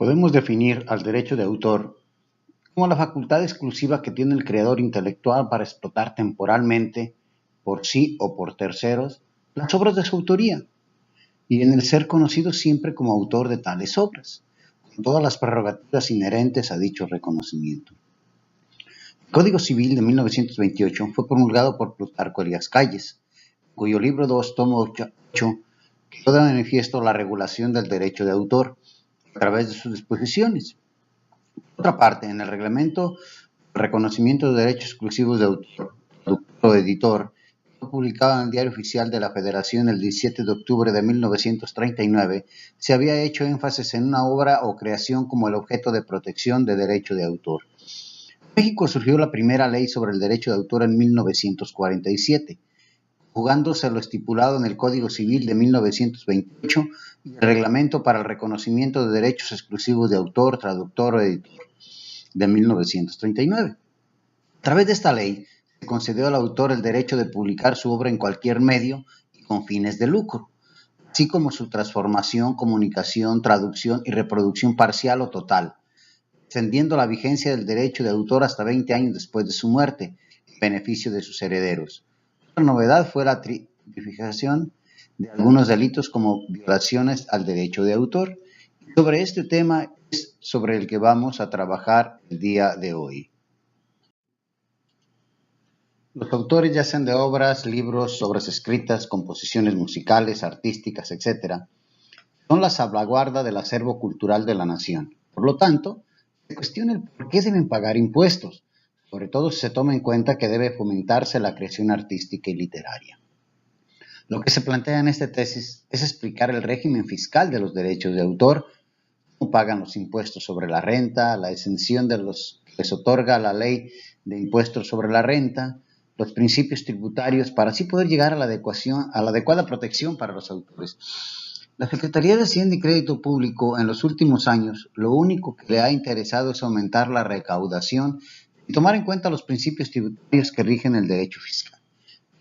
Podemos definir al derecho de autor como la facultad exclusiva que tiene el creador intelectual para explotar temporalmente, por sí o por terceros, las obras de su autoría, y en el ser conocido siempre como autor de tales obras, con todas las prerrogativas inherentes a dicho reconocimiento. El Código Civil de 1928 fue promulgado por Plutarco Elías Calles, cuyo libro 2, tomo 8, quedó de manifiesto la regulación del derecho de autor a través de sus disposiciones. Por otra parte, en el reglamento de reconocimiento de derechos exclusivos de autor, productor o editor, fue publicado en el Diario Oficial de la Federación el 17 de octubre de 1939, se había hecho énfasis en una obra o creación como el objeto de protección de derecho de autor. En México surgió la primera ley sobre el derecho de autor en 1947, jugándose lo estipulado en el Código Civil de 1928 y el Reglamento para el Reconocimiento de Derechos Exclusivos de Autor, Traductor o Editor de 1939. A través de esta ley se concedió al autor el derecho de publicar su obra en cualquier medio y con fines de lucro, así como su transformación, comunicación, traducción y reproducción parcial o total, extendiendo la vigencia del derecho de autor hasta 20 años después de su muerte, en beneficio de sus herederos. Otra novedad fue la tipificación de algunos delitos como violaciones al derecho de autor. Sobre este tema es sobre el que vamos a trabajar el día de hoy. Los autores, ya sean de obras, libros, obras escritas, composiciones musicales, artísticas, etc., son la salvaguarda del acervo cultural de la nación. Por lo tanto, se cuestiona el por qué deben pagar impuestos, sobre todo si se toma en cuenta que debe fomentarse la creación artística y literaria. Lo que se plantea en esta tesis es explicar el régimen fiscal de los derechos de autor, cómo pagan los impuestos sobre la renta, la exención de los que les otorga la ley de impuestos sobre la renta, los principios tributarios, para así poder llegar a la adecuada protección para los autores. La Secretaría de Hacienda y Crédito Público en los últimos años lo único que le ha interesado es aumentar la recaudación y tomar en cuenta los principios tributarios que rigen el derecho fiscal.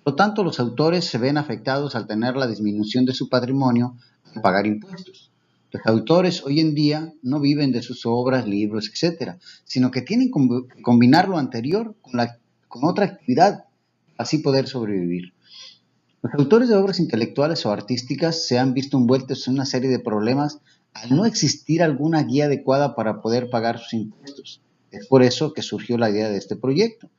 Por lo tanto, los autores se ven afectados al tener la disminución de su patrimonio al pagar impuestos. Los autores hoy en día no viven de sus obras, libros, etc., sino que tienen que combinar lo anterior con otra actividad, así poder sobrevivir. Los autores de obras intelectuales o artísticas se han visto envueltos en una serie de problemas al no existir alguna guía adecuada para poder pagar sus impuestos. Es por eso que surgió la idea de este proyecto.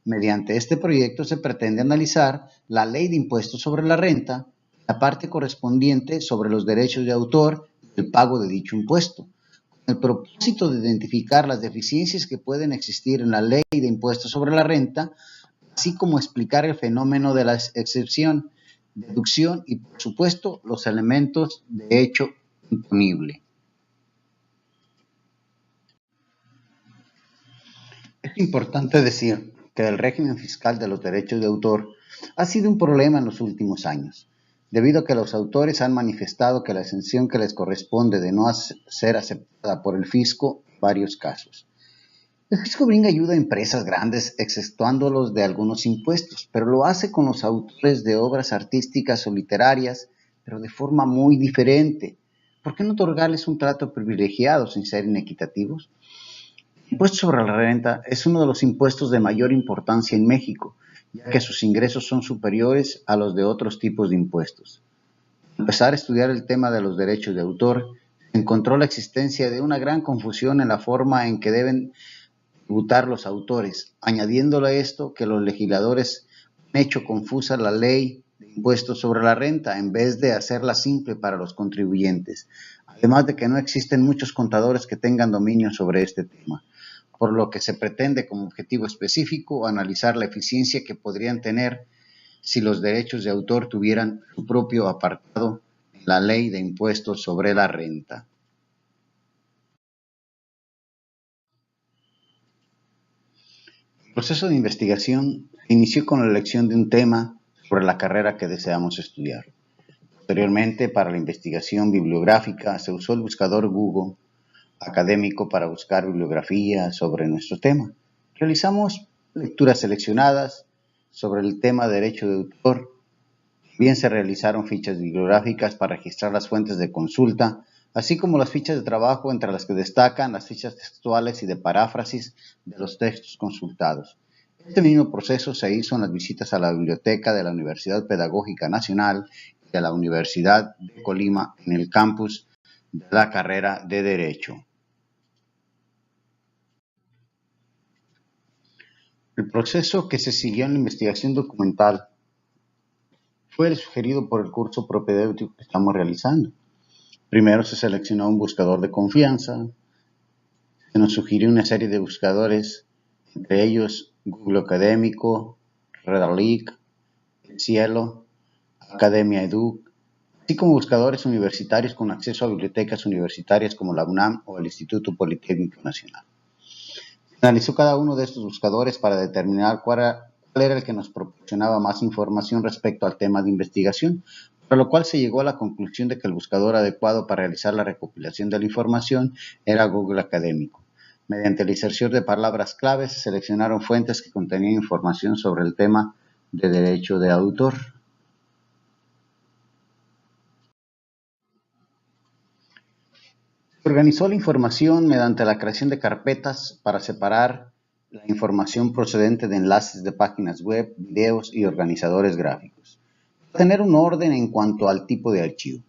Mediante este proyecto se pretende analizar la ley de impuestos sobre la renta, la parte correspondiente sobre los derechos de autor y el pago de dicho impuesto, con el propósito de identificar las deficiencias que pueden existir en la ley de impuestos sobre la renta, así como explicar el fenómeno de la excepción, deducción y, por supuesto, los elementos de hecho imponible. Es importante decir que el régimen fiscal de los derechos de autor ha sido un problema en los últimos años, debido a que los autores han manifestado que la exención que les corresponde de no ser aceptada por el fisco en varios casos. El fisco brinda ayuda a empresas grandes exceptuándolos de algunos impuestos, pero lo hace con los autores de obras artísticas o literarias, pero de forma muy diferente. ¿Por qué no otorgarles un trato privilegiado sin ser inequitativos? El impuesto sobre la renta es uno de los impuestos de mayor importancia en México, ya que sus ingresos son superiores a los de otros tipos de impuestos. Al empezar a estudiar el tema de los derechos de autor, se encontró la existencia de una gran confusión en la forma en que deben tributar los autores, añadiéndole a esto que los legisladores han hecho confusa la ley de impuestos sobre la renta en vez de hacerla simple para los contribuyentes, además de que no existen muchos contadores que tengan dominio sobre este tema, por lo que se pretende como objetivo específico analizar la eficiencia que podrían tener si los derechos de autor tuvieran su propio apartado en la ley de impuestos sobre la renta. El proceso de investigación se inició con la elección de un tema sobre la carrera que deseamos estudiar. Posteriormente, para la investigación bibliográfica, se usó el buscador Google académico para buscar bibliografía sobre nuestro tema. Realizamos lecturas seleccionadas sobre el tema de derecho de autor. También se realizaron fichas bibliográficas para registrar las fuentes de consulta así como las fichas de trabajo entre las que destacan las fichas textuales y de paráfrasis de los textos consultados. Este mismo proceso se hizo en las visitas a la biblioteca de la Universidad Pedagógica Nacional y de la Universidad de Colima en el campus de la carrera de Derecho. El proceso que se siguió en la investigación documental fue el sugerido por el curso propedéutico que estamos realizando. Primero se seleccionó un buscador de confianza, se nos sugirió una serie de buscadores, entre ellos Google Académico, Redalyc, Cielo, Academia Edu, así como buscadores universitarios con acceso a bibliotecas universitarias como la UNAM o el Instituto Politécnico Nacional. Se analizó cada uno de estos buscadores para determinar cuál era el que nos proporcionaba más información respecto al tema de investigación, por lo cual se llegó a la conclusión de que el buscador adecuado para realizar la recopilación de la información era Google Académico. Mediante la inserción de palabras claves, se seleccionaron fuentes que contenían información sobre el tema de derecho de autor. Se organizó la información mediante la creación de carpetas para separar la información procedente de enlaces de páginas web, videos y organizadores gráficos, para tener un orden en cuanto al tipo de archivo.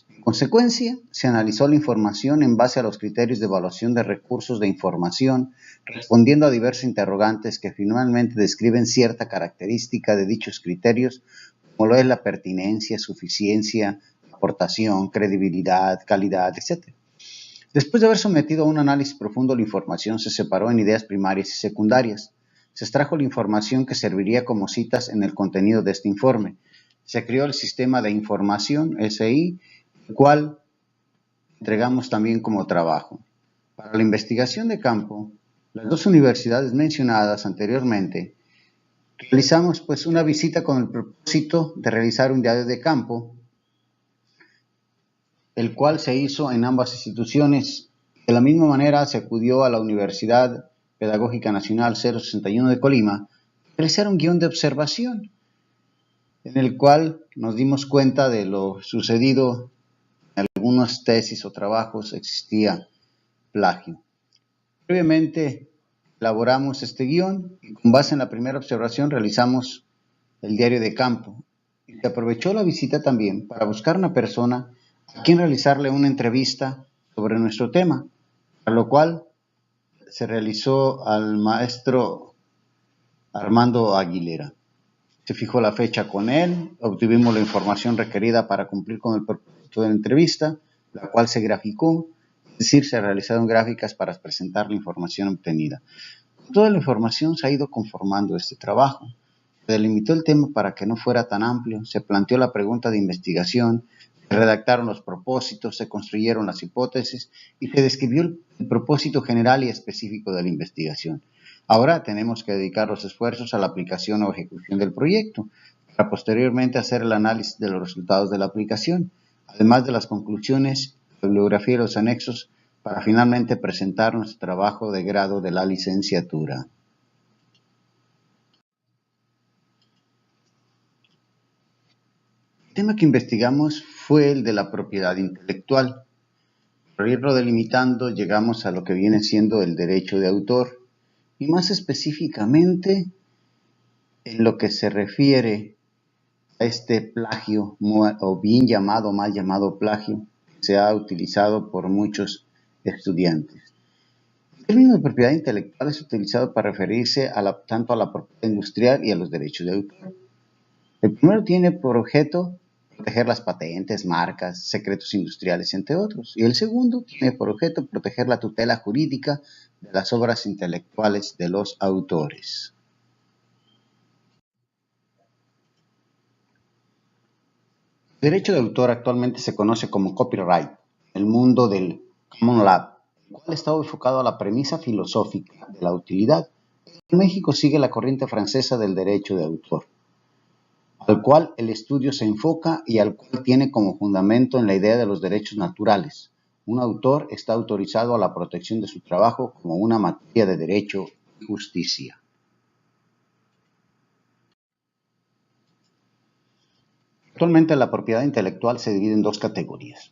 En consecuencia, se analizó la información en base a los criterios de evaluación de recursos de información, respondiendo a diversos interrogantes que finalmente describen cierta característica de dichos criterios, como lo es la pertinencia, suficiencia, aportación, credibilidad, calidad, etc. Después de haber sometido a un análisis profundo la información, se separó en ideas primarias y secundarias. Se extrajo la información que serviría como citas en el contenido de este informe. Se creó el sistema de información, SI, el cual entregamos también como trabajo. Para la investigación de campo, las dos universidades mencionadas anteriormente, realizamos una visita con el propósito de realizar un diario de campo, el cual se hizo en ambas instituciones. De la misma manera, se acudió a la Universidad Pedagógica Nacional 061 de Colima a realizar un guión de observación, en el cual nos dimos cuenta de lo sucedido. En algunas tesis o trabajos existía plagio. Previamente elaboramos este guión y con base en la primera observación realizamos el diario de campo. Y se aprovechó la visita también para buscar una persona a quien realizarle una entrevista sobre nuestro tema, a lo cual se realizó al maestro Armando Aguilera. Se fijó la fecha con él, obtuvimos la información requerida para cumplir con el propósito de la entrevista, la cual se graficó, es decir, se realizaron gráficas para presentar la información obtenida. Con toda la información se ha ido conformando este trabajo. Se delimitó el tema para que no fuera tan amplio, se planteó la pregunta de investigación, se redactaron los propósitos, se construyeron las hipótesis y se describió el propósito general y específico de la investigación. Ahora tenemos que dedicar los esfuerzos a la aplicación o ejecución del proyecto, para posteriormente hacer el análisis de los resultados de la aplicación, además de las conclusiones, la bibliografía y los anexos, para finalmente presentar nuestro trabajo de grado de la licenciatura. El tema que investigamos fue el de la propiedad intelectual. Por irlo delimitando, llegamos a lo que viene siendo el derecho de autor, y más específicamente en lo que se refiere a este plagio, o bien llamado, mal llamado plagio, que se ha utilizado por muchos estudiantes. El término de propiedad intelectual es utilizado para referirse tanto a la propiedad industrial y a los derechos de autor. El primero tiene por objeto proteger las patentes, marcas, secretos industriales, entre otros. Y el segundo tiene por objeto proteger la tutela jurídica de las obras intelectuales de los autores. El derecho de autor actualmente se conoce como copyright, el mundo del Common Law, el cual está enfocado a la premisa filosófica de la utilidad. En México sigue la corriente francesa del derecho de autor, al cual el estudio se enfoca y al cual tiene como fundamento en la idea de los derechos naturales. Un autor está autorizado a la protección de su trabajo como una materia de derecho y justicia. Actualmente la propiedad intelectual se divide en dos categorías: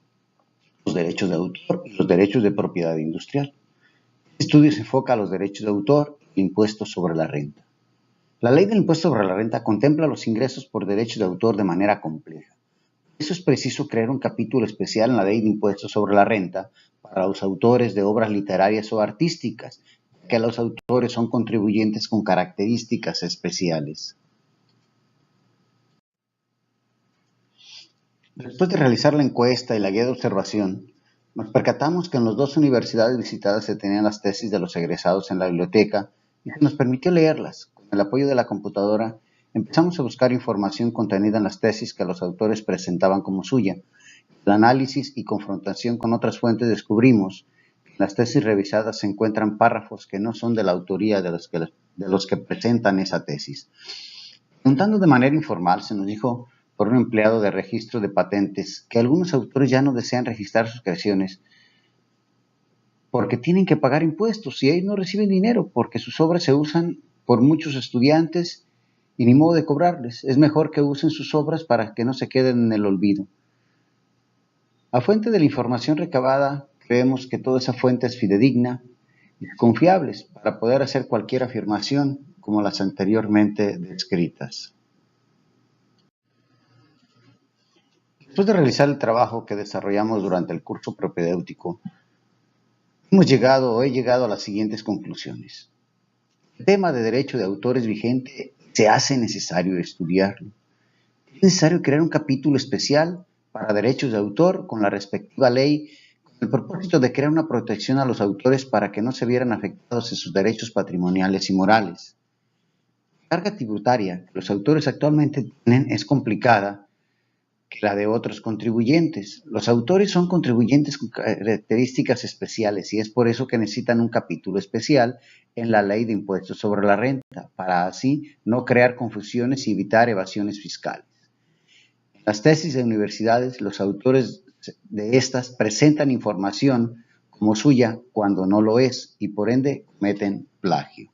los derechos de autor y los derechos de propiedad industrial. Este estudio se enfoca a los derechos de autor y el impuesto sobre la renta. La ley del impuesto sobre la renta contempla los ingresos por derechos de autor de manera compleja. Por eso es preciso crear un capítulo especial en la ley de impuestos sobre la renta para los autores de obras literarias o artísticas, ya que los autores son contribuyentes con características especiales. Después de realizar la encuesta y la guía de observación, nos percatamos que en las 2 universidades visitadas se tenían las tesis de los egresados en la biblioteca y se nos permitió leerlas. Con el apoyo de la computadora, empezamos a buscar información contenida en las tesis que los autores presentaban como suya. El análisis y confrontación con otras fuentes descubrimos que en las tesis revisadas se encuentran párrafos que no son de la autoría de los que presentan esa tesis. Preguntando de manera informal, se nos dijo por un empleado de registro de patentes que algunos autores ya no desean registrar sus creaciones porque tienen que pagar impuestos y ellos no reciben dinero porque sus obras se usan por muchos estudiantes y ni modo de cobrarles. Es mejor que usen sus obras para que no se queden en el olvido. A fuente de la información recabada, creemos que toda esa fuente es fidedigna y confiable para poder hacer cualquier afirmación como las anteriormente descritas. Después de realizar el trabajo que desarrollamos durante el curso propedéutico, he llegado a las siguientes conclusiones. El tema de derecho de autor es vigente y se hace necesario estudiarlo. Es necesario crear un capítulo especial para derechos de autor con la respectiva ley, con el propósito de crear una protección a los autores para que no se vieran afectados en sus derechos patrimoniales y morales. La carga tributaria que los autores actualmente tienen es complicada que la de otros contribuyentes. Los autores son contribuyentes con características especiales y es por eso que necesitan un capítulo especial en la ley de impuestos sobre la renta, para así no crear confusiones y evitar evasiones fiscales. En las tesis de universidades, los autores de estas presentan información como suya cuando no lo es y por ende cometen plagio.